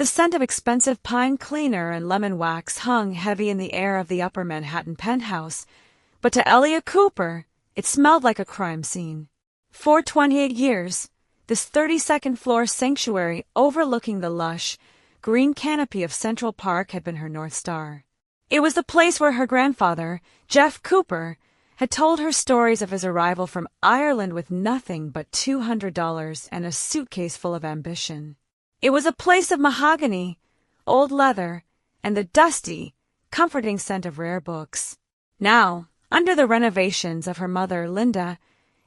The scent of expensive pine cleaner and lemon wax hung heavy in the air of the upper Manhattan penthouse, but to Elia Cooper, it smelled like a crime scene. For 28 years, this 32nd floor sanctuary overlooking the lush, green canopy of Central Park had been her North Star. It was the place where her grandfather, Jeff Cooper, had told her stories of his arrival from Ireland with nothing but $200 and a suitcase full of ambition. It was a place of mahogany, old leather, and the dusty, comforting scent of rare books. Now, under the renovations of her mother, Linda,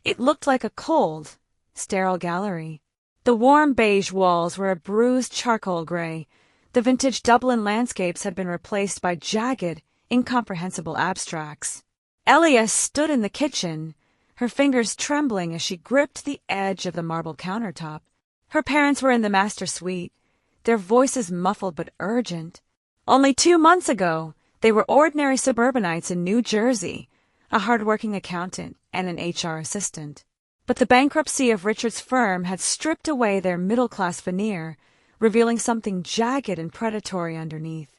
it looked like a cold, sterile gallery. The warm beige walls were a bruised charcoal gray. The vintage Dublin landscapes had been replaced by jagged, incomprehensible abstracts. Elia stood in the kitchen, her fingers trembling as she gripped the edge of the marble countertop. Her parents were in the master suite, their voices muffled but urgent. Only 2 months ago, they were ordinary suburbanites in New Jersey, a hard-working accountant and an HR assistant. But the bankruptcy of Richard's firm had stripped away their middle-class veneer, revealing something jagged and predatory underneath.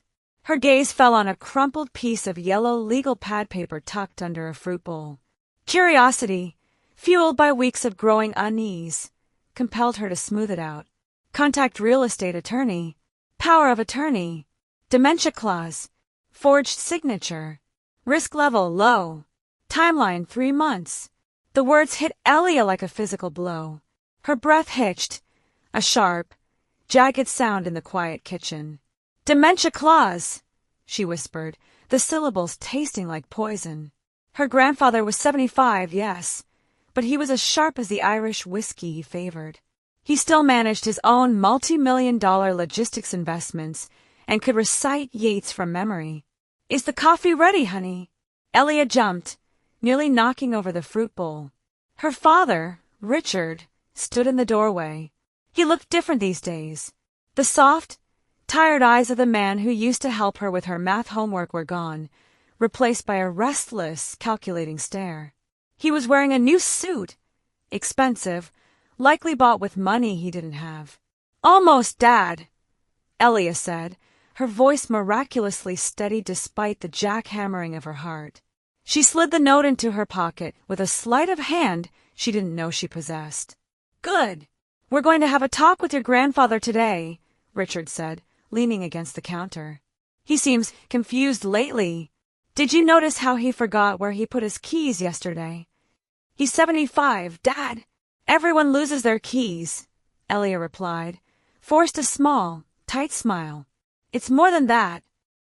Her gaze fell on a crumpled piece of yellow legal pad paper tucked under a fruit bowl. Curiosity, fueled by weeks of growing unease, compelled her to smooth it out. Contact real estate attorney, power of attorney, dementia clause, forged signature, risk level low, timeline 3 months. The words hit Elia like a physical blow. Her breath hitched, a sharp, jagged sound in the quiet kitchen. Dementia clause, she whispered, the syllables tasting like poison. Her grandfather was 75, yes, but he was as sharp as the Irish whiskey he favored. He still managed his own multi-million-dollar logistics investments and could recite Yeats from memory. "Is the coffee ready, honey?" Elia jumped, nearly knocking over the fruit bowl. Her father, Richard, stood in the doorway. He looked different these days. The soft, tired eyes of the man who used to help her with her math homework were gone, replaced by a restless, calculating stare. He was wearing a new suit, expensive, likely bought with money he didn't have. "Almost, Dad," Elia said, her voice miraculously steady despite the jackhammering of her heart. She slid the note into her pocket with a sleight of hand she didn't know she possessed. "Good. We're going to have a talk with your grandfather today," Richard said, leaning against the counter. "He seems confused lately. Did you notice how he forgot where he put his keys yesterday?" "He's 75, Dad. Everyone loses their keys," Elia replied, forced a small, tight smile. "It's more than that.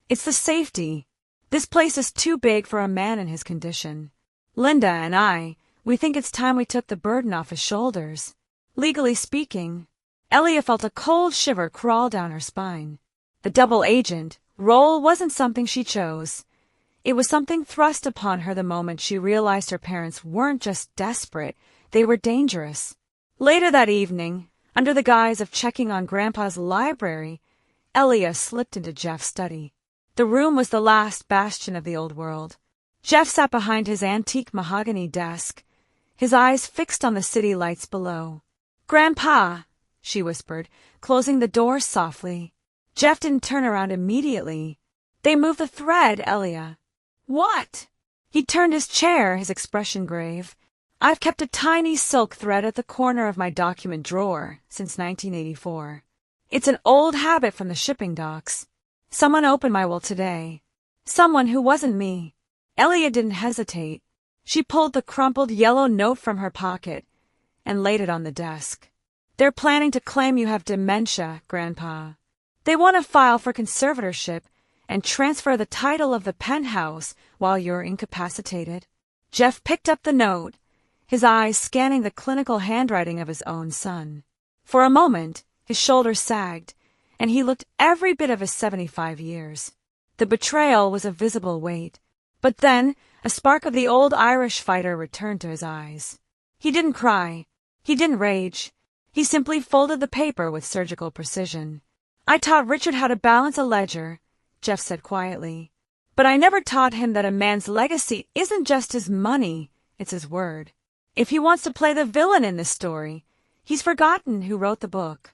It's the safety. This place is too big for a man in his condition. Linda and we think it's time we took the burden off his shoulders." Legally speaking, Elia felt a cold shiver crawl down her spine. The double agent role wasn't something she chose. It was something thrust upon her the moment she realized her parents weren't just desperate, they were dangerous. Later that evening, under the guise of checking on Grandpa's library, Elia slipped into Jeff's study. The room was the last bastion of the old world. Jeff sat behind his antique mahogany desk, his eyes fixed on the city lights below. "Grandpa," she whispered, closing the door softly. Jeff didn't turn around immediately. "They moved the thread, Elia." "What?" He turned his chair, his expression grave. "I've kept a tiny silk thread at the corner of my document drawer since 1984. It's an old habit from the shipping docks. Someone opened my will today. Someone who wasn't me." Elia didn't hesitate. She pulled the crumpled yellow note from her pocket and laid it on the desk. "They're planning to claim you have dementia, Grandpa. They want to file for conservatorship and transfer the title of the penthouse while you're incapacitated." Jeff picked up the note, his eyes scanning the clinical handwriting of his own son. For a moment, his shoulders sagged, and he looked every bit of his 75 years. The betrayal was a visible weight, but then a spark of the old Irish fighter returned to his eyes. He didn't cry. He didn't rage. He simply folded the paper with surgical precision. "I taught Richard how to balance a ledger," Jeff said quietly. "But I never taught him that a man's legacy isn't just his money, it's his word. If he wants to play the villain in this story, he's forgotten who wrote the book."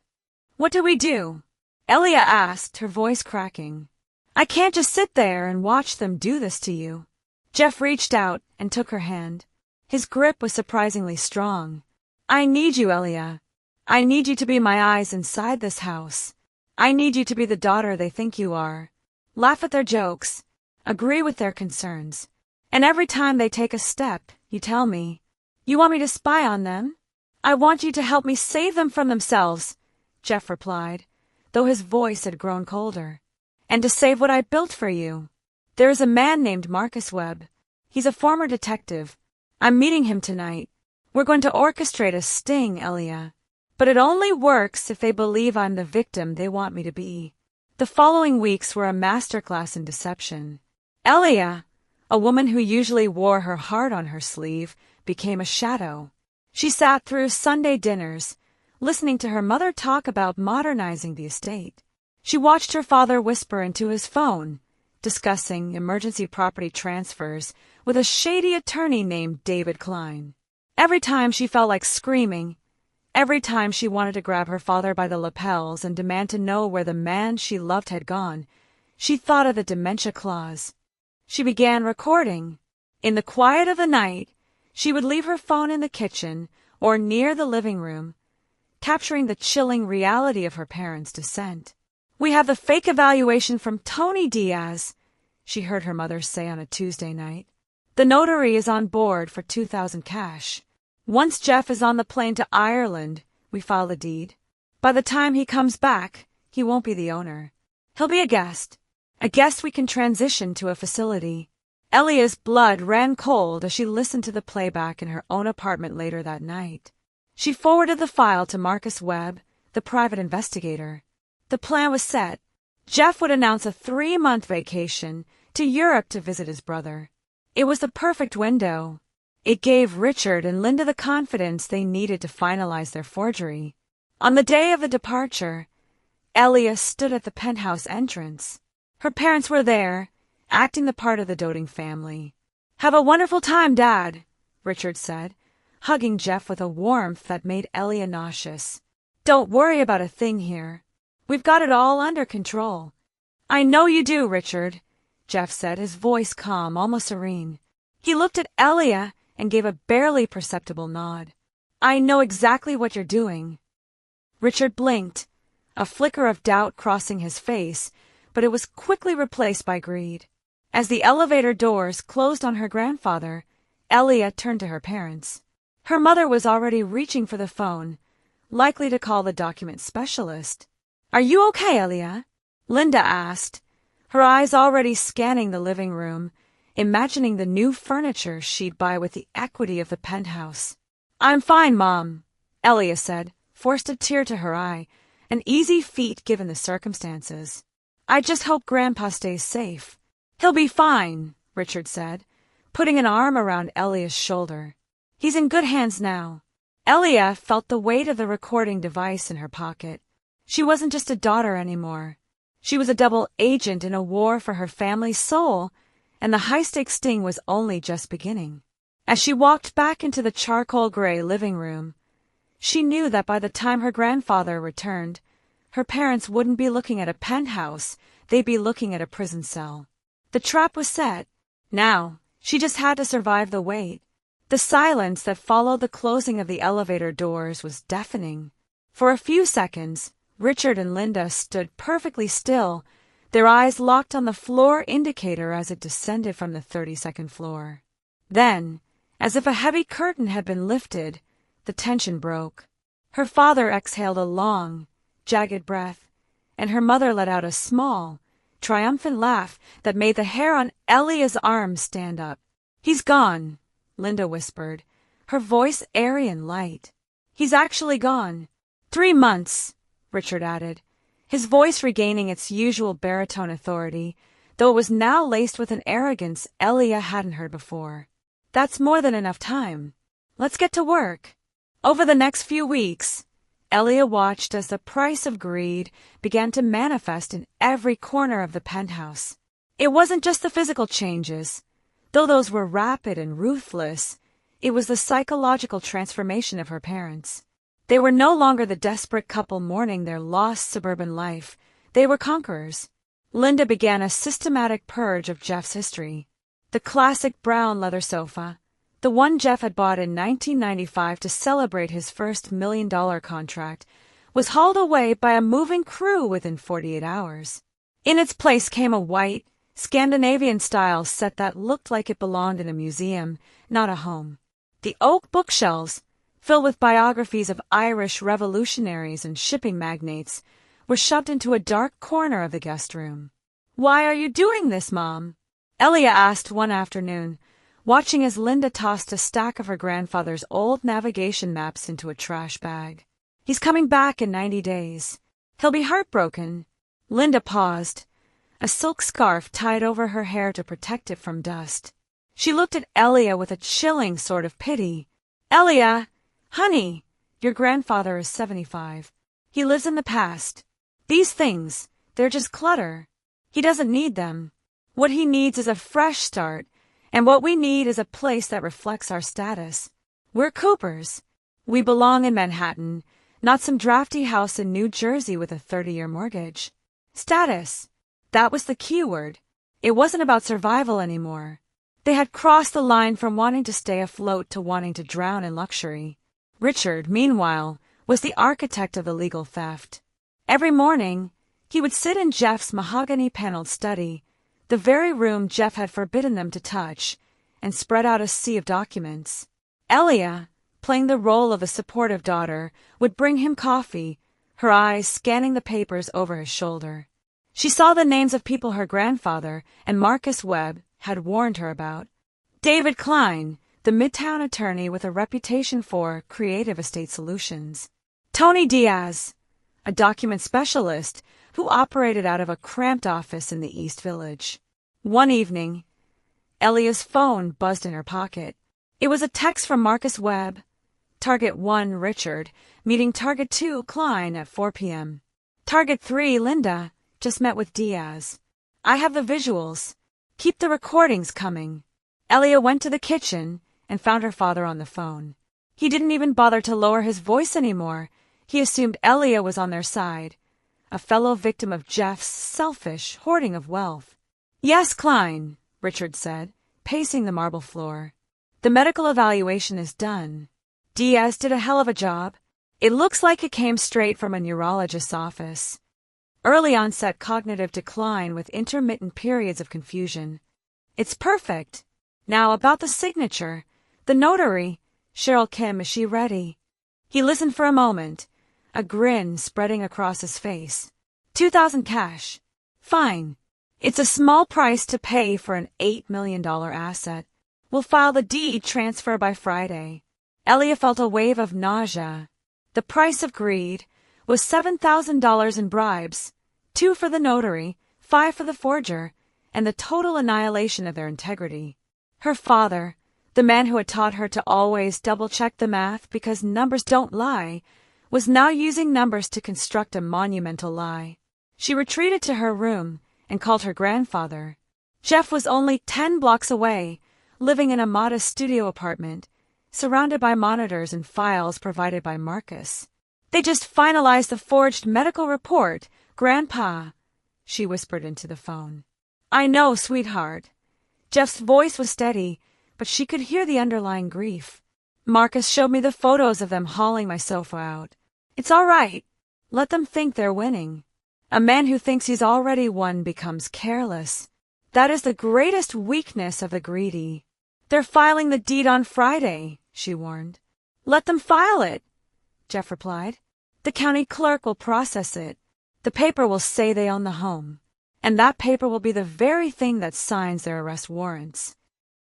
"What do we do?" Elia asked, her voice cracking. I can't just sit there and watch them do this to you. Jeff reached out and took her hand. His grip was surprisingly strong. I need you, Elia. I need you to be my eyes inside this house. I need you to be the daughter they think you are. Laugh at their jokes. Agree with their concerns. And every time they take a step, you tell me. You want me to spy on them? I want you to help me save them from themselves, Jeff replied, though his voice had grown colder. And to save what I built for you. There is a man named Marcus Webb. He's a former detective. I'm meeting him tonight. We're going to orchestrate a sting, Elia. But it only works if they believe I'm the victim they want me to be. The following weeks were a masterclass in deception. Elia, a woman who usually wore her heart on her sleeve, became a shadow. She sat through Sunday dinners, listening to her mother talk about modernizing the estate. She watched her father whisper into his phone, discussing emergency property transfers with a shady attorney named David Klein. Every time she felt like screaming, every time she wanted to grab her father by the lapels and demand to know where the man she loved had gone, she thought of the dementia clause. She began recording. In the quiet of the night, she would leave her phone in the kitchen or near the living room, capturing the chilling reality of her parents' descent. We have the fake evaluation from Tony Diaz, she heard her mother say on a Tuesday night. The notary is on board for $2,000 cash. Once Jeff is on the plane to Ireland, we file the deed. By the time he comes back, he won't be the owner. He'll be a guest we can transition to a facility. Elia's blood ran cold as she listened to the playback in her own apartment later that night. She forwarded the file to Marcus Webb, the private investigator. The plan was set. Jeff would announce a 3-month vacation to Europe to visit his brother. It was the perfect window. It gave Richard and Linda the confidence they needed to finalize their forgery. On the day of the departure, Elia stood at the penthouse entrance. Her parents were there, acting the part of the doting family. Have a wonderful time, Dad, Richard said, hugging Jeff with a warmth that made Elia nauseous. Don't worry about a thing here. We've got it all under control. I know you do, Richard, Jeff said, his voice calm, almost serene. He looked at Elia and gave a barely perceptible nod. I know exactly what you're doing. Richard blinked, a flicker of doubt crossing his face, but it was quickly replaced by greed. As the elevator doors closed on her grandfather, Elia turned to her parents. Her mother was already reaching for the phone, likely to call the document specialist. Are you okay, Elia? Linda asked, her eyes already scanning the living room, imagining the new furniture she'd buy with the equity of the penthouse. I'm fine, Mom, Elia said, forced a tear to her eye, an easy feat given the circumstances. I just hope Grandpa stays safe. He'll be fine, Richard said, putting an arm around Elia's shoulder. He's in good hands now. Elia felt the weight of the recording device in her pocket. She wasn't just a daughter anymore. She was a double agent in a war for her family's soul, and the high-stakes sting was only just beginning. As she walked back into the charcoal-gray living room, she knew that by the time her grandfather returned, her parents wouldn't be looking at a penthouse, they'd be looking at a prison cell. The trap was set. Now, she just had to survive the wait. The silence that followed the closing of the elevator doors was deafening. For a few seconds, Richard and Linda stood perfectly still, their eyes locked on the floor indicator as it descended from the 32nd floor. Then, as if a heavy curtain had been lifted, the tension broke. Her father exhaled a long, jagged breath, and her mother let out a small, triumphant laugh that made the hair on Elia's arms stand up. He's gone, Linda whispered, her voice airy and light. He's actually gone. 3 months, Richard added, his voice regaining its usual baritone authority, though it was now laced with an arrogance Elia hadn't heard before. That's more than enough time. Let's get to work. Over the next few weeks, Elia watched as the price of greed began to manifest in every corner of the penthouse. It wasn't just the physical changes. Though those were rapid and ruthless, it was the psychological transformation of her parents. They were no longer the desperate couple mourning their lost suburban life. They were conquerors. Linda began a systematic purge of Jeff's history. The classic brown leather sofa, the one Jeff had bought in 1995 to celebrate his first $1 million contract, was hauled away by a moving crew within 48 hours. In its place came a white, Scandinavian-style set that looked like it belonged in a museum, not a home. The oak bookshelves, filled with biographies of Irish revolutionaries and shipping magnates, were shoved into a dark corner of the guest room. "Why are you doing this, Mom?" Elia asked one afternoon, watching as Linda tossed a stack of her grandfather's old navigation maps into a trash bag. "He's coming back in 90 days. He'll be heartbroken." Linda paused, a silk scarf tied over her hair to protect it from dust. She looked at Elia with a chilling sort of pity. "Elia, honey, your grandfather is 75. He lives in the past. These things, they're just clutter. He doesn't need them. What he needs is a fresh start, and what we need is a place that reflects our status. We're Coopers. We belong in Manhattan, not some drafty house in New Jersey with a 30-year mortgage." Status. That was the key word. It wasn't about survival anymore. They had crossed the line from wanting to stay afloat to wanting to drown in luxury. Richard, meanwhile, was the architect of the legal theft. Every morning, he would sit in Jeff's mahogany-paneled study, the very room Jeff had forbidden them to touch, and spread out a sea of documents. Elia, playing the role of a supportive daughter, would bring him coffee, her eyes scanning the papers over his shoulder. She saw the names of people her grandfather and Marcus Webb had warned her about. David Klein, the Midtown attorney with a reputation for creative estate solutions. Tony Diaz, a document specialist who operated out of a cramped office in the East Village. One evening, Elia's phone buzzed in her pocket. It was a text from Marcus Webb. Target 1, Richard, meeting Target 2, Klein, at 4 p.m. Target 3, Linda, just met with Diaz. I have the visuals. Keep the recordings coming. Elia went to the kitchen and found her father on the phone. He didn't even bother to lower his voice anymore. He assumed Elia was on their side, a fellow victim of Jeff's selfish hoarding of wealth. "Yes, Klein," Richard said, pacing the marble floor. "The medical evaluation is done. Diaz did a hell of a job. It looks like it came straight from a neurologist's office. Early onset cognitive decline with intermittent periods of confusion. It's perfect. Now about the signature. The notary, Cheryl Kim, is she ready?" He listened for a moment, a grin spreading across his face. 2,000 cash. Fine. It's a small price to pay for an $8 million asset. We'll file the deed transfer by Friday. Elia felt a wave of nausea. The price of greed was $7,000 in bribes, 2 for the notary, 5 for the forger, and the total annihilation of their integrity. Her father, the man who had taught her to always double-check the math because numbers don't lie, was now using numbers to construct a monumental lie. She retreated to her room and called her grandfather. Jeff was only 10 blocks away, living in a modest studio apartment, surrounded by monitors and files provided by Marcus. "They just finalized the forged medical report, Grandpa," she whispered into the phone. "I know, sweetheart." Jeff's voice was steady, but she could hear the underlying grief. "Marcus showed me the photos of them hauling my sofa out. It's all right. Let them think they're winning. A man who thinks he's already won becomes careless. That is the greatest weakness of the greedy. They're filing the deed on Friday," she warned. "Let them file it," Jeff replied. "The county clerk will process it. The paper will say they own the home, and that paper will be the very thing that signs their arrest warrants."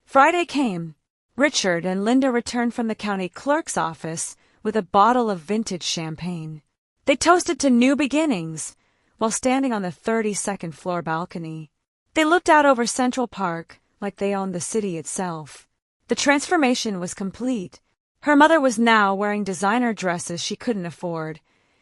Friday came. Richard and Linda returned from the county clerk's office with a bottle of vintage champagne. They toasted to new beginnings while standing on the 32nd floor balcony. They looked out over Central Park like they owned the city itself. The transformation was complete. Her mother was now wearing designer dresses she couldn't afford,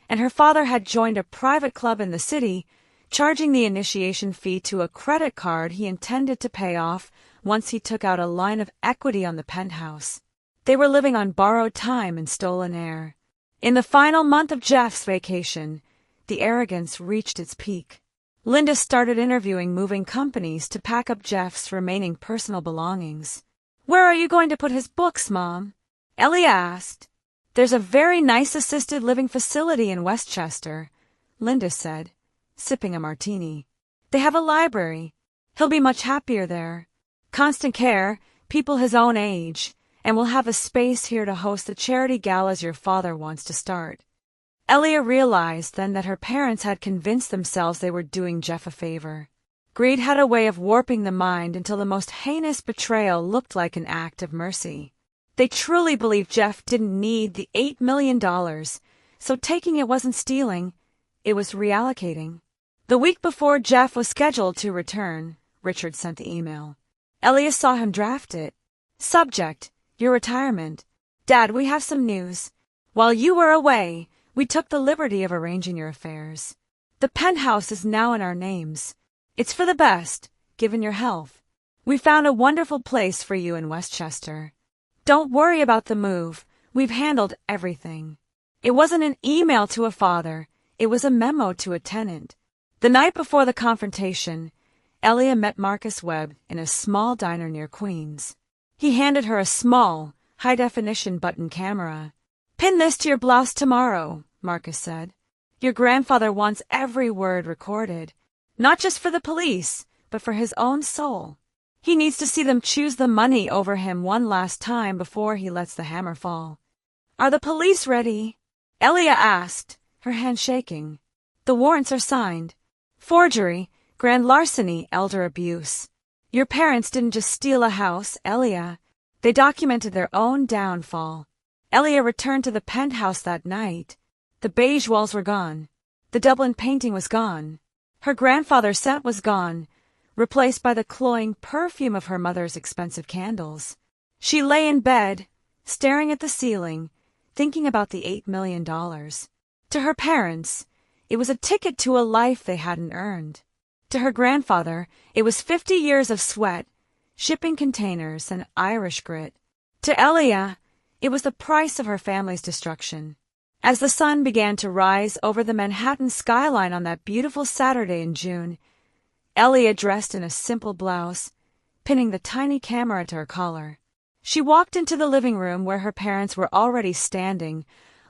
and her father had joined a private club in the city, charging the initiation fee to a credit card he intended to pay off once he took out a line of equity on the penthouse. They were living on borrowed time and stolen air. In the final month of Jeff's vacation, The arrogance reached its peak. Linda started interviewing moving companies to pack up Jeff's remaining personal belongings. "Where are you going to put his books, Mom?" Ellie asked. "There's a very nice assisted living facility in Westchester," Linda said, sipping a martini. "They have a library. He'll be much happier there. Constant care, people his own age, and we'll have a space here to host the charity galas your father wants to start." Elia realized then that her parents had convinced themselves they were doing Jeff a favor. Greed had a way of warping the mind until the most heinous betrayal looked like an act of mercy. They truly believed Jeff didn't need the $8 million, so taking it wasn't stealing, it was reallocating. The week before Jeff was scheduled to return, Richard sent the email. Elia saw him draft it. Subject: your retirement. "Dad, we have some news. While you were away, we took the liberty of arranging your affairs. The penthouse is now in our names. It's for the best, given your health. We found a wonderful place for you in Westchester. Don't worry about the move. We've handled everything." It wasn't an email to a father. It was a memo to a tenant. The night before the confrontation, Elia met Marcus Webb in a small diner near Queens. He handed her a small, high-definition button camera. "Pin this to your blouse tomorrow," Marcus said. "Your grandfather wants every word recorded, not just for the police, but for his own soul. He needs to see them choose the money over him one last time before he lets the hammer fall." "Are the police ready?" Elia asked, her hand shaking. "The warrants are signed. Forgery, grand larceny, elder abuse. Your parents didn't just steal a house, Elia. They documented their own downfall." Elia returned to the penthouse that night. The beige walls were gone. The Dublin painting was gone. Her grandfather's scent was gone, replaced by the cloying perfume of her mother's expensive candles. She lay in bed, staring at the ceiling, thinking about the $8 million. To her parents, it was a ticket to a life they hadn't earned. To her grandfather, it was 50 years of sweat, shipping containers, and Irish grit. To Elia, it was the price of her family's destruction. As the sun began to rise over the Manhattan skyline on that beautiful Saturday in June, Elia dressed in a simple blouse, pinning the tiny camera to her collar. She walked into the living room where her parents were already standing,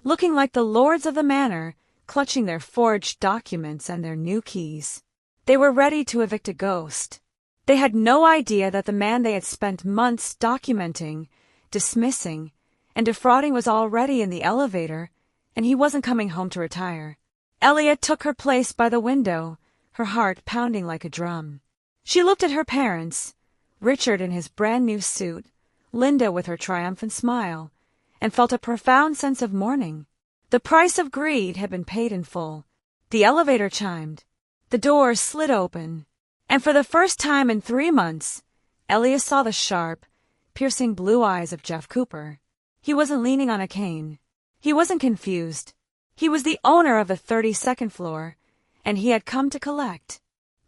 looking like the lords of the manor, clutching their forged documents and their new keys. They were ready to evict a ghost. They had no idea that the man they had spent months documenting, dismissing, and defrauding was already in the elevator, and he wasn't coming home to retire. Elia took her place by the window, her heart pounding like a drum. She looked at her parents, Richard in his brand-new suit, Linda with her triumphant smile, and felt a profound sense of mourning. The price of greed had been paid in full. The elevator chimed. The door slid open, and for the first time in 3 months, Elia saw the sharp, piercing blue eyes of Jeff Cooper. He wasn't leaning on a cane. He wasn't confused. He was the owner of the 32nd floor, and he had come to collect.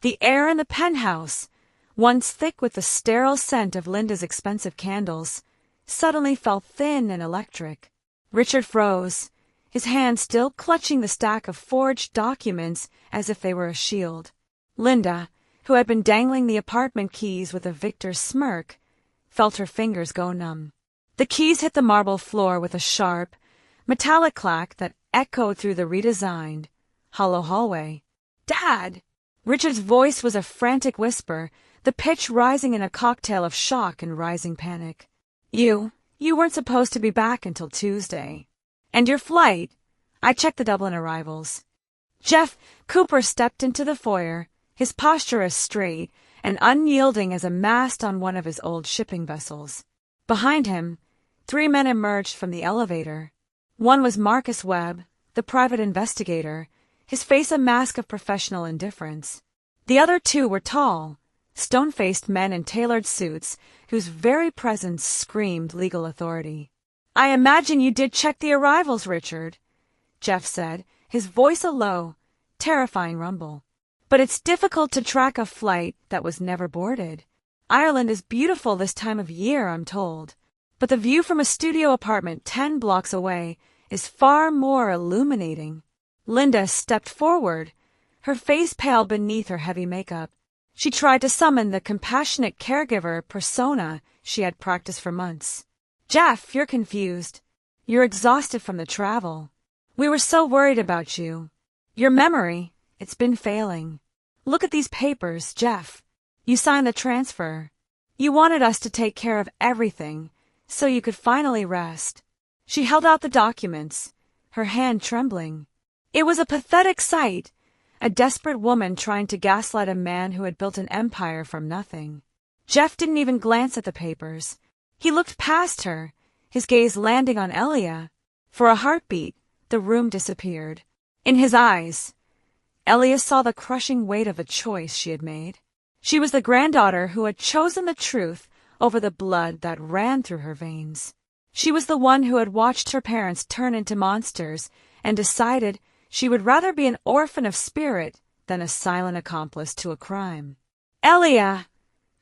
The air in the penthouse, once thick with the sterile scent of Linda's expensive candles, suddenly felt thin and electric. Richard froze, his hand still clutching the stack of forged documents as if they were a shield. Linda, who had been dangling the apartment keys with a victor's smirk, felt her fingers go numb. The keys hit the marble floor with a sharp, metallic clack that echoed through the redesigned, hollow hallway. "Dad!" Richard's voice was a frantic whisper, the pitch rising in a cocktail of shock and rising panic. You weren't supposed to be back until Tuesday. And your flight, I checked the Dublin arrivals." Jeff Cooper stepped into the foyer, his posture as straight and unyielding as a mast on one of his old shipping vessels. Behind him, 3 men emerged from the elevator. One was Marcus Webb, the private investigator, his face a mask of professional indifference. The other 2 were tall, stone-faced men in tailored suits whose very presence screamed legal authority. "I imagine you did check the arrivals, Richard," Jeff said, his voice a low, terrifying rumble. "But it's difficult to track a flight that was never boarded. Ireland is beautiful this time of year, I'm told, but the view from a studio apartment 10 blocks away is far more illuminating." Linda stepped forward, her face pale beneath her heavy makeup. She tried to summon the compassionate caregiver persona she had practiced for months. Jeff, you're confused. You're exhausted from the travel. We were so worried about you. Your memory, it's been failing. Look at these papers, Jeff. You signed the transfer. You wanted us to take care of everything, so you could finally rest. She held out the documents, her hand trembling. It was a pathetic sight, a desperate woman trying to gaslight a man who had built an empire from nothing. Jeff didn't even glance at the papers. He looked past her, his gaze landing on Elia. For a heartbeat, the room disappeared. In his eyes, Elia saw the crushing weight of a choice she had made. She was the granddaughter who had chosen the truth over the blood that ran through her veins. She was the one who had watched her parents turn into monsters and decided she would rather be an orphan of spirit than a silent accomplice to a crime. "Elia!"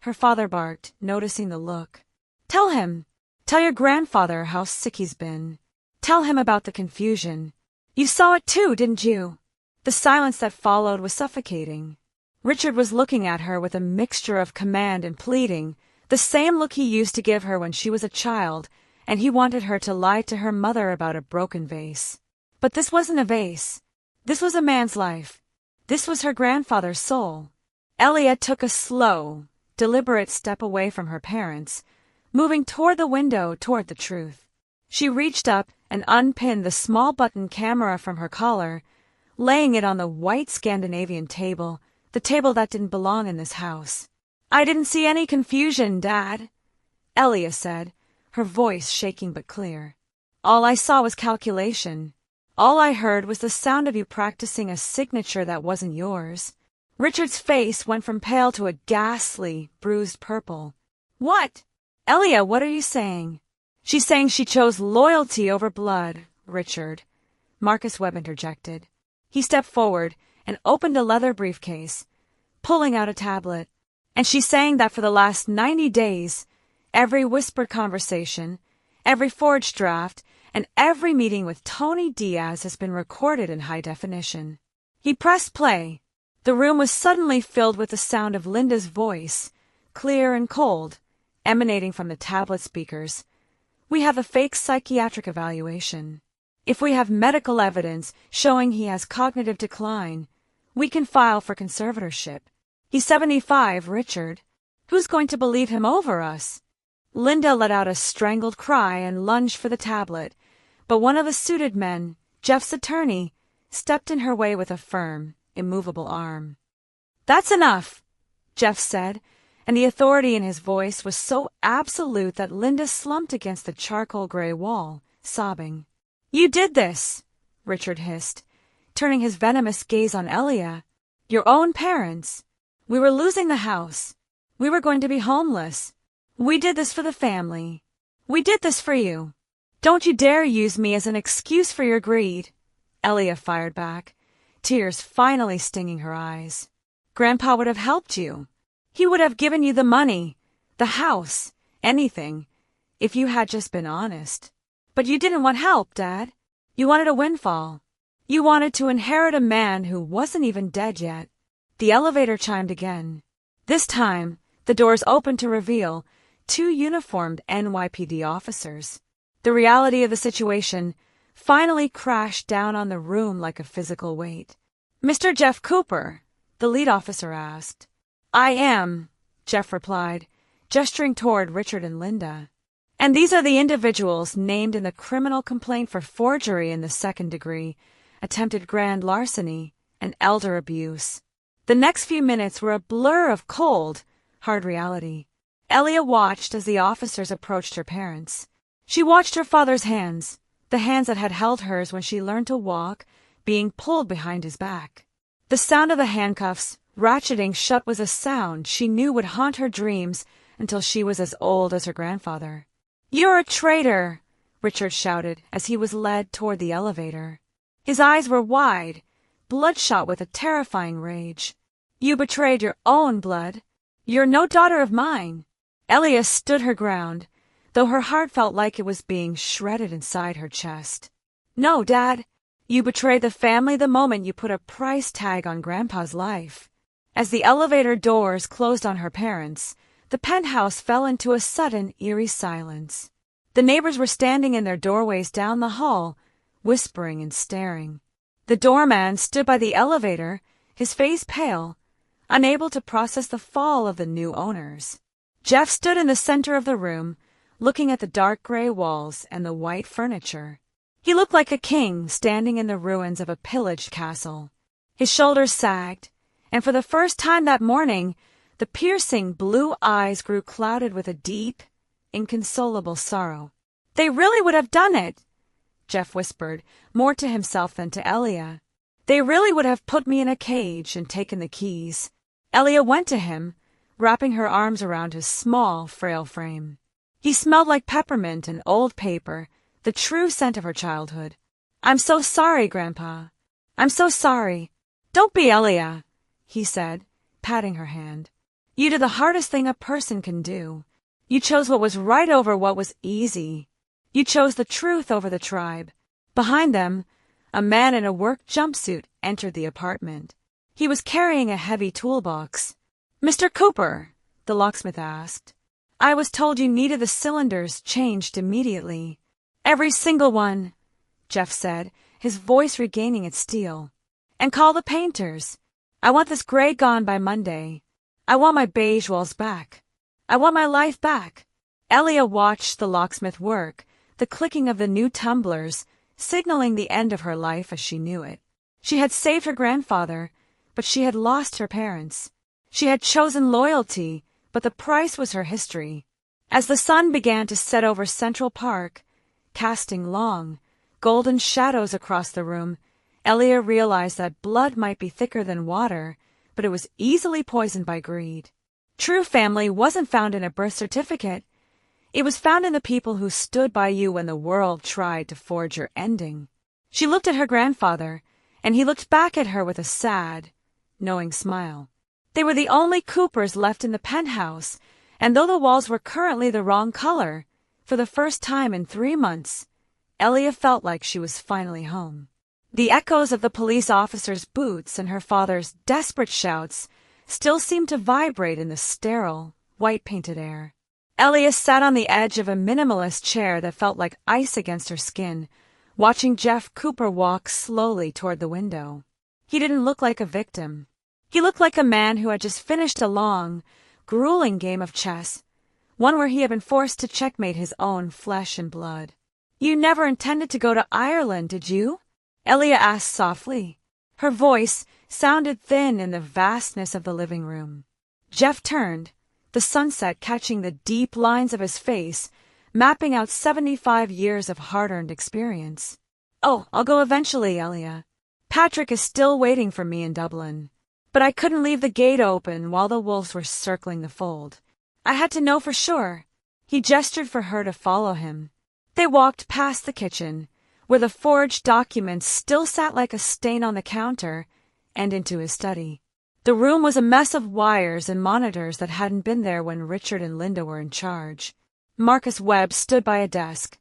her father barked, noticing the look. "Tell him. Tell your grandfather how sick he's been. Tell him about the confusion. You saw it too, didn't you?" The silence that followed was suffocating. Richard was looking at her with a mixture of command and pleading, the same look he used to give her when she was a child, and he wanted her to lie to her mother about a broken vase. But this wasn't a vase. This was a man's life. This was her grandfather's soul. Elia took a slow, deliberate step away from her parents, moving toward the window toward the truth. She reached up and unpinned the small button camera from her collar, laying it on the white Scandinavian table, the table that didn't belong in this house. "I didn't see any confusion, Dad," Elia said, her voice shaking but clear. "All I saw was calculation. All I heard was the sound of you practicing a signature that wasn't yours." Richard's face went from pale to a ghastly, bruised purple. "What? Elia, what are you saying?" "She's saying she chose loyalty over blood, Richard," Marcus Webb interjected. He stepped forward and opened a leather briefcase, pulling out a tablet. "And she's saying that for the last 90 days, every whispered conversation, every forged draft, and every meeting with Tony Diaz has been recorded in high definition." He pressed play. The room was suddenly filled with the sound of Linda's voice, clear and cold, emanating from the tablet speakers. "We have a fake psychiatric evaluation. If we have medical evidence showing he has cognitive decline, we can file for conservatorship. He's 75, Richard. Who's going to believe him over us?" Linda let out a strangled cry and lunged for the tablet, but one of the suited men, Jeff's attorney, stepped in her way with a firm, immovable arm. "That's enough," Jeff said, and the authority in his voice was so absolute that Linda slumped against the charcoal gray wall, sobbing. "You did this," Richard hissed, turning his venomous gaze on Elia. "Your own parents. We were losing the house. We were going to be homeless. We did this for the family. We did this for you. Don't you dare use me as an excuse for your greed," Elia fired back, tears finally stinging her eyes. "Grandpa would have helped you. He would have given you the money, the house, anything, if you had just been honest. But you didn't want help, Dad. You wanted a windfall. You wanted to inherit a man who wasn't even dead yet." The elevator chimed again. This time, the doors opened to reveal 2 uniformed NYPD officers. The reality of the situation finally crashed down on the room like a physical weight. "Mr. Jeff Cooper?" the lead officer asked. "I am," Jeff replied, gesturing toward Richard and Linda. "And these are the individuals named in the criminal complaint for forgery in the 2nd degree, attempted grand larceny, and elder abuse." The next few minutes were a blur of cold, hard reality. Elia watched as the officers approached her parents. She watched her father's hands, the hands that had held hers when she learned to walk, being pulled behind his back. The sound of the handcuffs ratcheting shut was a sound she knew would haunt her dreams until she was as old as her grandfather. "You're a traitor!" Richard shouted as he was led toward the elevator. His eyes were wide, bloodshot with a terrifying rage. "You betrayed your own blood. You're no daughter of mine." Elia stood her ground, though her heart felt like it was being shredded inside her chest. "No, Dad. You betrayed the family the moment you put a price tag on Grandpa's life. As the elevator doors closed on her parents, the penthouse fell into a sudden, eerie silence. The neighbors were standing in their doorways down the hall, whispering and staring. The doorman stood by the elevator, his face pale, unable to process the fall of the new owners. Jeff stood in the center of the room, looking at the dark gray walls and the white furniture. He looked like a king standing in the ruins of a pillaged castle. His shoulders sagged, and for the first time that morning, the piercing blue eyes grew clouded with a deep, inconsolable sorrow. They really would have done it, Jeff whispered, more to himself than to Elia. They really would have put me in a cage and taken the keys. Elia went to him, wrapping her arms around his small, frail frame. He smelled like peppermint and old paper, the true scent of her childhood. I'm so sorry, Grandpa. I'm so sorry. Don't be Elia, he said, patting her hand. You did the hardest thing a person can do. You chose what was right over what was easy. You chose the truth over the tribe. Behind them, a man in a work jumpsuit entered the apartment. He was carrying a heavy toolbox. Mr. Cooper, the locksmith asked. I was told you needed the cylinders changed immediately. Every single one, Jeff said, his voice regaining its steel. And call the painters. I want this gray gone by Monday. I want my beige walls back. I want my life back. Elia watched the locksmith work, the clicking of the new tumblers, signaling the end of her life as she knew it. She had saved her grandfather, but she had lost her parents. She had chosen loyalty, but the price was her history. As the sun began to set over Central Park, casting long, golden shadows across the room, Elia realized that blood might be thicker than water, but it was easily poisoned by greed. True family wasn't found in a birth certificate. It was found in the people who stood by you when the world tried to forge your ending. She looked at her grandfather, and he looked back at her with a sad, knowing smile. They were the only Coopers left in the penthouse, and though the walls were currently the wrong color, for the first time in 3 months, Elia felt like she was finally home. The echoes of the police officer's boots and her father's desperate shouts still seemed to vibrate in the sterile, white-painted air. Elia sat on the edge of a minimalist chair that felt like ice against her skin, watching Jeff Cooper walk slowly toward the window. He didn't look like a victim. He looked like a man who had just finished a long, grueling game of chess, one where he had been forced to checkmate his own flesh and blood. You never intended to go to Ireland, did you? Elia asked softly. Her voice sounded thin in the vastness of the living room. Jeff turned, the sunset catching the deep lines of his face, mapping out 75 years of hard-earned experience. Oh, I'll go eventually, Elia. Patrick is still waiting for me in Dublin. But I couldn't leave the gate open while the wolves were circling the fold. I had to know for sure. He gestured for her to follow him. They walked past the kitchen, where the forged documents still sat like a stain on the counter, and into his study. The room was a mess of wires and monitors that hadn't been there when Richard and Linda were in charge. Marcus Webb stood by a desk,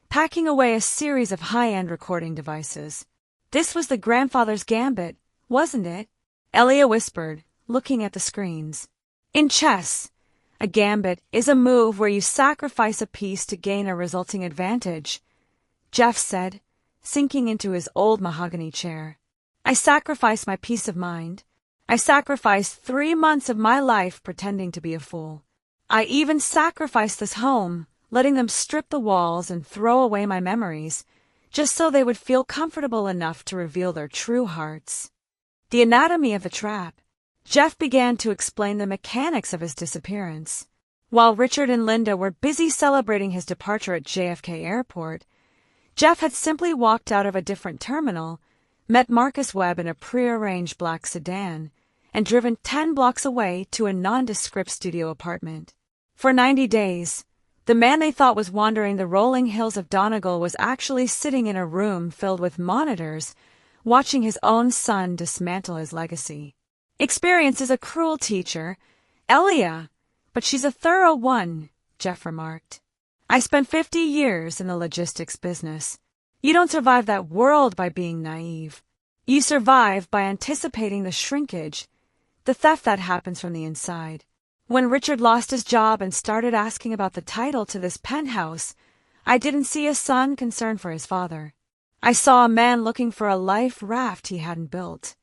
packing away a series of high-end recording devices. This was the grandfather's gambit, wasn't it? Elia whispered, looking at the screens. In chess, a gambit is a move where you sacrifice a piece to gain a resulting advantage, Jeff said, sinking into his old mahogany chair. I sacrificed my peace of mind. I sacrificed 3 months of my life pretending to be a fool. I even sacrificed this home, letting them strip the walls and throw away my memories, just so they would feel comfortable enough to reveal their true hearts. The anatomy of the trap. Jeff began to explain the mechanics of his disappearance. While Richard and Linda were busy celebrating his departure at JFK Airport, Jeff had simply walked out of a different terminal, met Marcus Webb in a prearranged black sedan, and driven 10 blocks away to a nondescript studio apartment. For 90 days, the man they thought was wandering the rolling hills of Donegal was actually sitting in a room filled with monitors, watching his own son dismantle his legacy. Experience is a cruel teacher, Elia, but she's a thorough one, Jeff remarked. I spent 50 years in the logistics business. You don't survive that world by being naive. You survive by anticipating the shrinkage, the theft that happens from the inside. When Richard lost his job and started asking about the title to this penthouse, I didn't see a son concerned for his father. I saw a man looking for a life raft he hadn't built.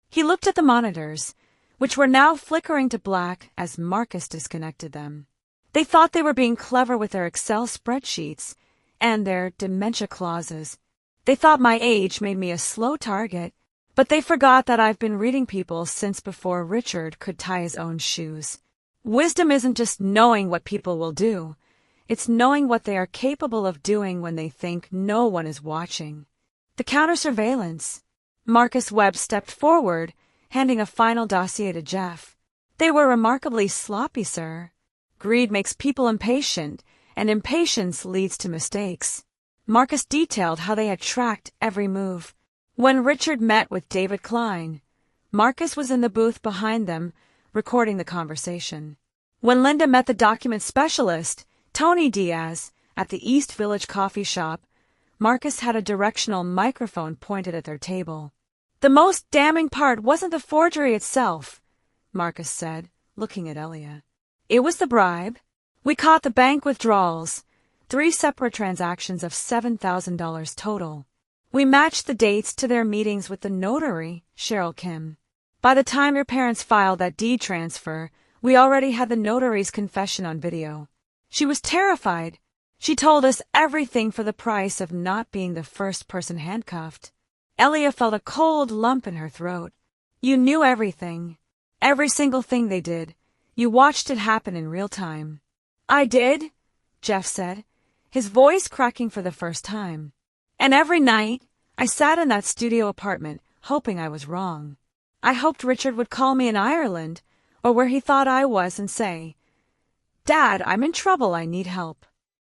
He looked at the monitors, which were now flickering to black as Marcus disconnected them. They thought they were being clever with their Excel spreadsheets and their dementia clauses. They thought my age made me a slow target, but they forgot that I've been reading people since before Richard could tie his own shoes. Wisdom isn't just knowing what people will do. It's knowing what they are capable of doing when they think no one is watching. The counter-surveillance. Marcus Webb stepped forward, handing a final dossier to Jeff. They were remarkably sloppy, sir. Greed makes people impatient, and impatience leads to mistakes. Marcus detailed how they had tracked every move. When Richard met with David Klein, Marcus was in the booth behind them, recording the conversation. When Linda met the document specialist, Tony Diaz, at the East Village coffee shop, Marcus had a directional microphone pointed at their table. The most damning part wasn't the forgery itself, Marcus said, looking at Elia. It was the bribe. We caught the bank withdrawals, 3 separate transactions of $7,000 total. We matched the dates to their meetings with the notary, Cheryl Kim. By the time your parents filed that deed transfer, we already had the notary's confession on video. She was terrified. She told us everything for the price of not being the first person handcuffed. Elia felt a cold lump in her throat. You knew everything. Every single thing they did. You watched it happen in real time. I did, Jeff said, his voice cracking for the first time. And every night, I sat in that studio apartment, hoping I was wrong. I hoped Richard would call me in Ireland, or where he thought I was, and say, Dad, I'm in trouble, I need help.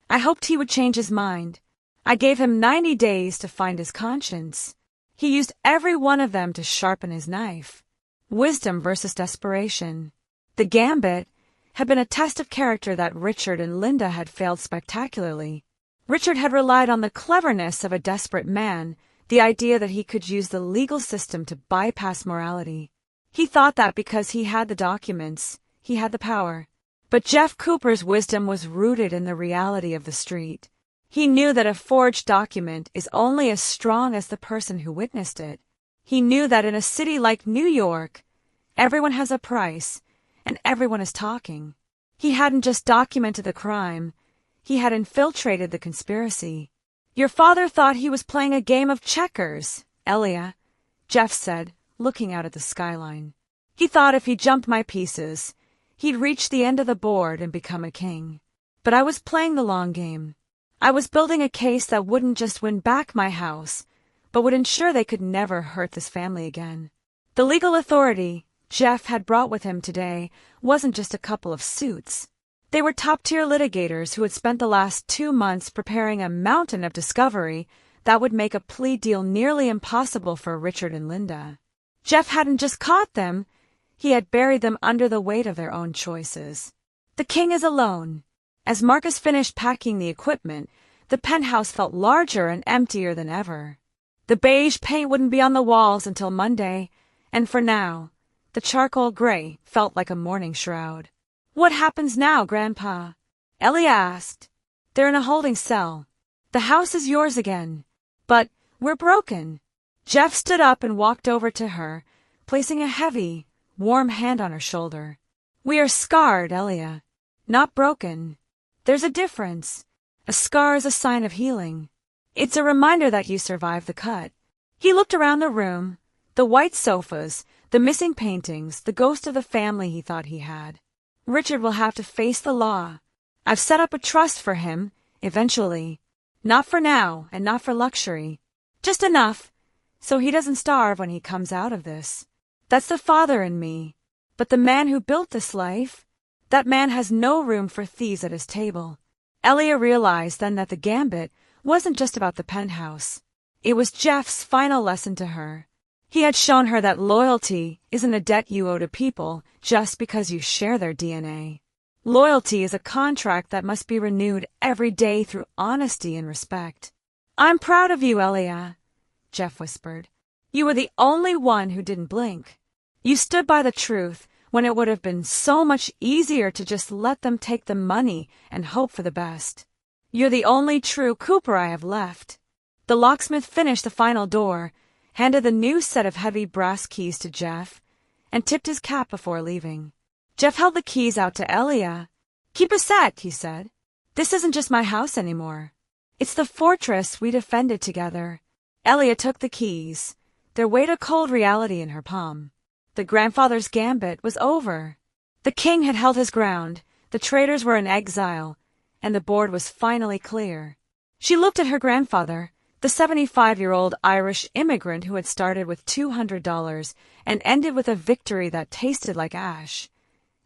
I hoped he would change his mind. I gave him 90 days to find his conscience. He used every one of them to sharpen his knife. Wisdom versus desperation. The gambit had been a test of character that Richard and Linda had failed spectacularly. Richard had relied on the cleverness of a desperate man, the idea that he could use the legal system to bypass morality. He thought that because he had the documents, he had the power. But Jeff Cooper's wisdom was rooted in the reality of the street. He knew that a forged document is only as strong as the person who witnessed it. He knew that in a city like New York, everyone has a price, and everyone is talking. He hadn't just documented the crime, he had infiltrated the conspiracy. Your father thought he was playing a game of checkers, Elia, Jeff said, looking out at the skyline. He thought if he jumped my pieces, he'd reach the end of the board and become a king. But I was playing the long game. I was building a case that wouldn't just win back my house, but would ensure they could never hurt this family again. The legal authority Jeff had brought with him today wasn't just a couple of suits. They were top-tier litigators who had spent the last 2 months preparing a mountain of discovery that would make a plea deal nearly impossible for Richard and Linda. Jeff hadn't just caught them, he had buried them under the weight of their own choices. The king is alone. As Marcus finished packing the equipment, the penthouse felt larger and emptier than ever. The beige paint wouldn't be on the walls until Monday, and for now, the charcoal gray felt like a mourning shroud. What happens now, Grandpa? Elia asked. They're in a holding cell. The house is yours again. But we're broken. Jeff stood up and walked over to her, placing a heavy, warm hand on her shoulder. We are scarred, Elia, not broken. There's a difference. A scar is a sign of healing. It's a reminder that you survived the cut. He looked around the room, the white sofas, the missing paintings, the ghost of the family he thought he had. Richard will have to face the law. I've set up a trust for him, eventually. Not for now, and not for luxury. Just enough, so he doesn't starve when he comes out of this. That's the father in me. But the man who built this life, that man has no room for thieves at his table. Elia realized then that the gambit wasn't just about the penthouse. It was Jeff's final lesson to her. He had shown her that loyalty isn't a debt you owe to people just because you share their DNA. Loyalty is a contract that must be renewed every day through honesty and respect. I'm proud of you, Elia, Jeff whispered. You were the only one who didn't blink. You stood by the truth when it would have been so much easier to just let them take the money and hope for the best. You're the only true Cooper I have left. The locksmith finished the final door, handed the new set of heavy brass keys to Jeff, and tipped his cap before leaving. Jeff held the keys out to Elia. Keep a set, he said. This isn't just my house anymore. It's the fortress we defended together. Elia took the keys. There weighed a cold reality in her palm. The grandfather's gambit was over. The king had held his ground, the traitors were in exile, and the board was finally clear. She looked at her grandfather, the 75-year-old Irish immigrant who had started with $200 and ended with a victory that tasted like ash,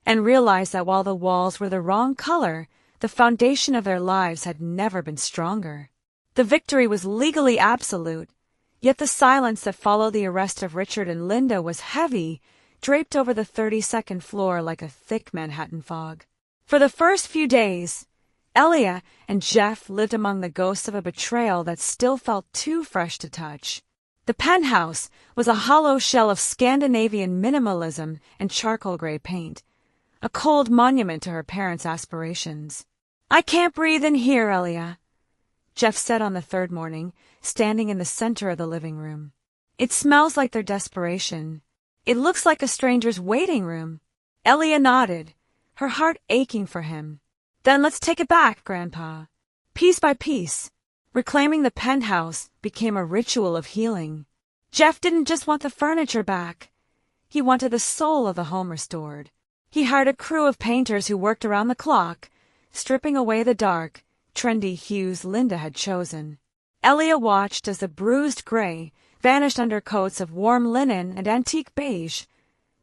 and realized that while the walls were the wrong color, the foundation of their lives had never been stronger. The victory was legally absolute, yet the silence that followed the arrest of Richard and Linda was heavy, draped over the 32nd floor like a thick Manhattan fog. For the first few days, Elia and Jeff lived among the ghosts of a betrayal that still felt too fresh to touch. The penthouse was a hollow shell of Scandinavian minimalism and charcoal gray paint, a cold monument to her parents' aspirations. I can't breathe in here, Elia, Jeff said on the third morning, standing in the center of the living room. It smells like their desperation. It looks like a stranger's waiting room. Elia nodded, her heart aching for him. Then let's take it back, Grandpa. Piece by piece. Reclaiming the penthouse became a ritual of healing. Jeff didn't just want the furniture back. He wanted the soul of the home restored. He hired a crew of painters who worked around the clock, stripping away the dark, trendy hues Linda had chosen. Elia watched as the bruised gray vanished under coats of warm linen and antique beige,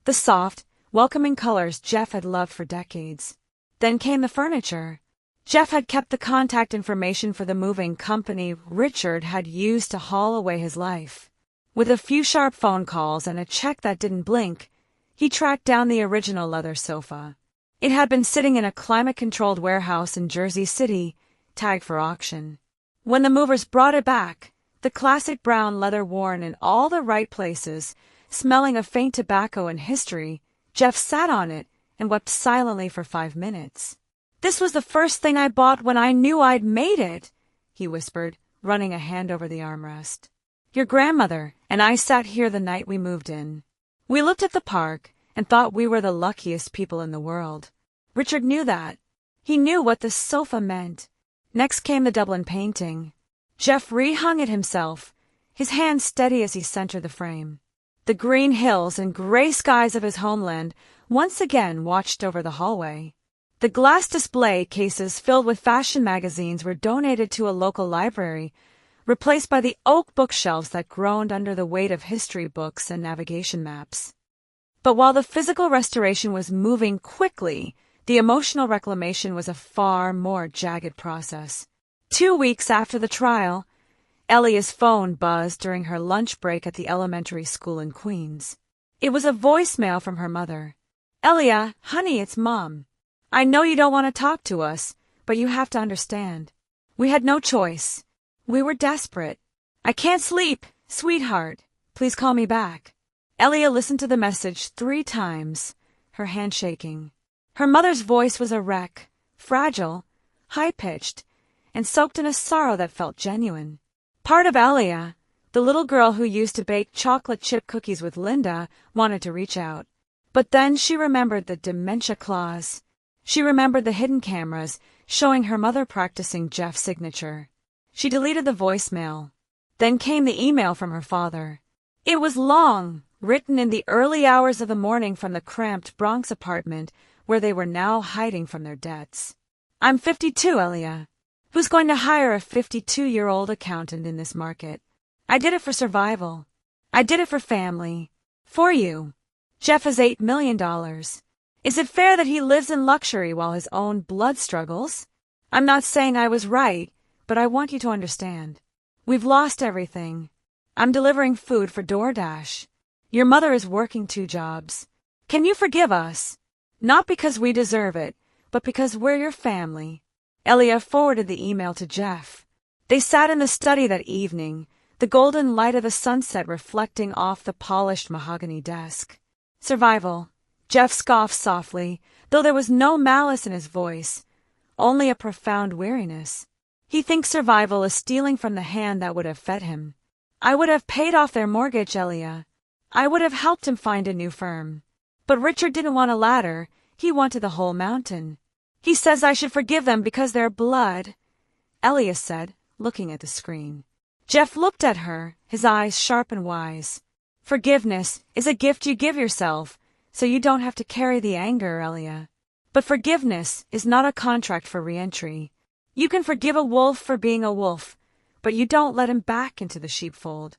the soft, welcoming colors Jeff had loved for decades. Then came the furniture. Jeff had kept the contact information for the moving company Richard had used to haul away his life. With a few sharp phone calls and a check that didn't blink, he tracked down the original leather sofa. It had been sitting in a climate-controlled warehouse in Jersey City, tagged for auction. When the movers brought it back, the classic brown leather worn in all the right places, smelling of faint tobacco and history, Jeff sat on it and wept silently for 5 minutes. This was the first thing I bought when I knew I'd made it, he whispered, running a hand over the armrest. Your grandmother and I sat here the night we moved in. We looked at the park and thought we were the luckiest people in the world. Richard knew that. He knew what the sofa meant. Next came the Dublin painting. Jeff rehung it himself, his hand steady as he centered the frame. The green hills and gray skies of his homeland once again watched over the hallway. The glass display cases filled with fashion magazines were donated to a local library, replaced by the oak bookshelves that groaned under the weight of history books and navigation maps. But while the physical restoration was moving quickly, the emotional reclamation was a far more jagged process. 2 weeks after the trial, Elia's phone buzzed during her lunch break at the elementary school in Queens. It was a voicemail from her mother. Elia, honey, it's Mom. I know you don't want to talk to us, but you have to understand. We had no choice. We were desperate. I can't sleep, sweetheart. Please call me back. Elia listened to the message 3 times, her hand shaking. Her mother's voice was a wreck, fragile, high-pitched, and soaked in a sorrow that felt genuine. Part of Elia, the little girl who used to bake chocolate chip cookies with Linda, wanted to reach out. But then she remembered the dementia clause. She remembered the hidden cameras showing her mother practicing Jeff's signature. She deleted the voicemail. Then came the email from her father. It was long, written in the early hours of the morning from the cramped Bronx apartment where they were now hiding from their debts. I'm 52, Elia. Who's going to hire a 52-year-old accountant in this market? I did it for survival. I did it for family. For you. Jeff has $8 million. Is it fair that he lives in luxury while his own blood struggles? I'm not saying I was right, but I want you to understand. We've lost everything. I'm delivering food for DoorDash. Your mother is working 2 jobs. Can you forgive us? Not because we deserve it, but because we're your family. Elia forwarded the email to Jeff. They sat in the study that evening, the golden light of the sunset reflecting off the polished mahogany desk. Survival. Jeff scoffed softly, though there was no malice in his voice, only a profound weariness. He thinks survival is stealing from the hand that would have fed him. I would have paid off their mortgage, Elia. I would have helped him find a new firm. But Richard didn't want a ladder, he wanted the whole mountain. He says I should forgive them because they're blood, Elia said, looking at the screen. Jeff looked at her, his eyes sharp and wise. Forgiveness is a gift you give yourself, so you don't have to carry the anger, Elia. But forgiveness is not a contract for re-entry. You can forgive a wolf for being a wolf, but you don't let him back into the sheepfold.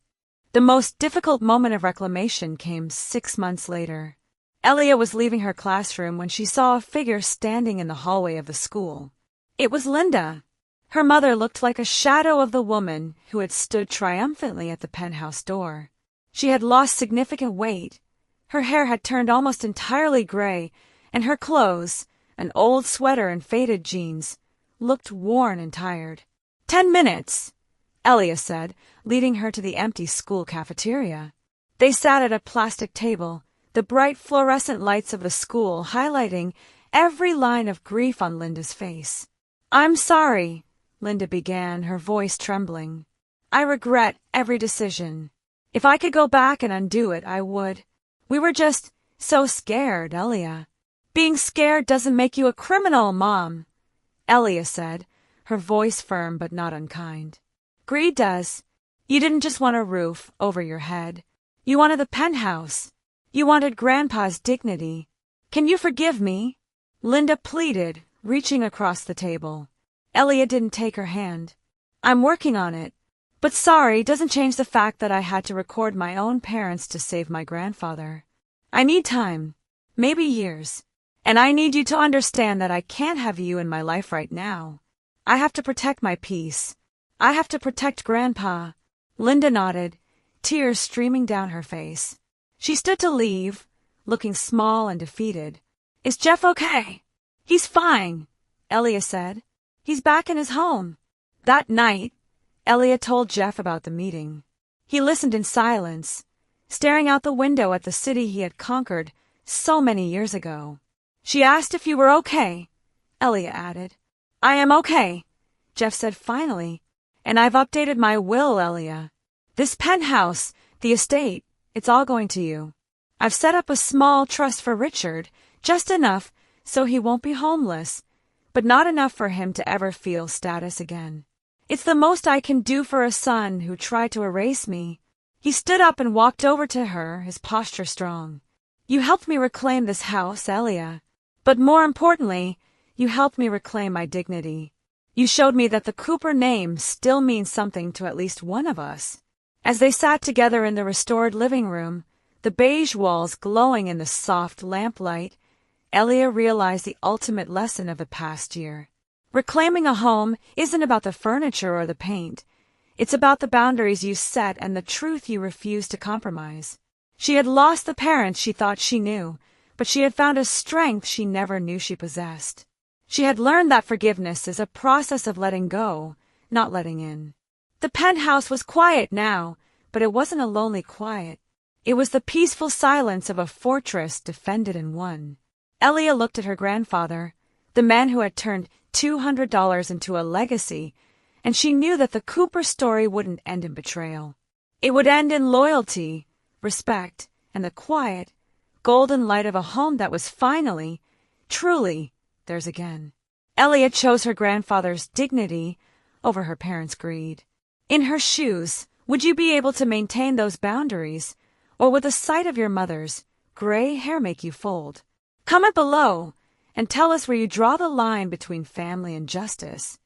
The most difficult moment of reclamation came 6 months later. Elia was leaving her classroom when she saw a figure standing in the hallway of the school. It was Linda. Her mother looked like a shadow of the woman who had stood triumphantly at the penthouse door. She had lost significant weight. Her hair had turned almost entirely gray, and her clothes, an old sweater and faded jeans, looked worn and tired. 10 minutes, Elia said, leading her to the empty school cafeteria. They sat at a plastic table, the bright fluorescent lights of the school highlighting every line of grief on Linda's face. I'm sorry, Linda began, her voice trembling. I regret every decision. If I could go back and undo it, I would. We were just so scared, Elia. Being scared doesn't make you a criminal, Mom, Elia said, her voice firm but not unkind. Greed does. You didn't just want a roof over your head. You wanted the penthouse. You wanted Grandpa's dignity. Can you forgive me? Linda pleaded, reaching across the table. Elia didn't take her hand. I'm working on it. But sorry doesn't change the fact that I had to record my own parents to save my grandfather. I need time. Maybe years. And I need you to understand that I can't have you in my life right now. I have to protect my peace. I have to protect Grandpa. Linda nodded, tears streaming down her face. She stood to leave, looking small and defeated. Is Jeff okay? He's fine, Elia said. He's back in his home. That night, Elia told Jeff about the meeting. He listened in silence, staring out the window at the city he had conquered so many years ago. She asked if you were okay, Elia added. I am okay, Jeff said finally, and I've updated my will, Elia. This penthouse, the estate, it's all going to you. I've set up a small trust for Richard, just enough so he won't be homeless, but not enough for him to ever feel status again. It's the most I can do for a son who tried to erase me. He stood up and walked over to her, his posture strong. You helped me reclaim this house, Elia. But more importantly, you helped me reclaim my dignity. You showed me that the Cooper name still means something to at least one of us. As they sat together in the restored living room, the beige walls glowing in the soft lamplight, Elia realized the ultimate lesson of the past year. Reclaiming a home isn't about the furniture or the paint. It's about the boundaries you set and the truth you refuse to compromise. She had lost the parents she thought she knew, but she had found a strength she never knew she possessed. She had learned that forgiveness is a process of letting go, not letting in. The penthouse was quiet now, but it wasn't a lonely quiet. It was the peaceful silence of a fortress defended and won. Elia looked at her grandfather, the man who had turned $200 into a legacy, and she knew that the Cooper story wouldn't end in betrayal. It would end in loyalty, respect, and the quiet, golden light of a home that was finally, truly, theirs again. Elia chose her grandfather's dignity over her parents' greed. In her shoes, would you be able to maintain those boundaries, or would the sight of your mother's gray hair make you fold? Comment below and tell us where you draw the line between family and justice.